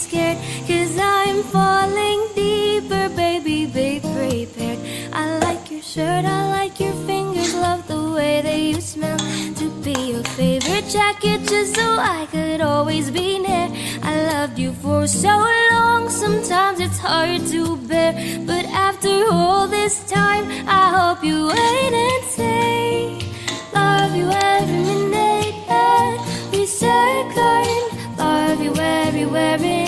scared, 'cause I'm falling deeper, baby, be prepared. I like your shirt, I like your fingers, love the way that you smell. To be your favorite jacket just so I could always be near. I loved you for so long, sometimes it's hard to bear. But after all this time, I hope you wait and say, love you every minute and be second. Love you everywhere.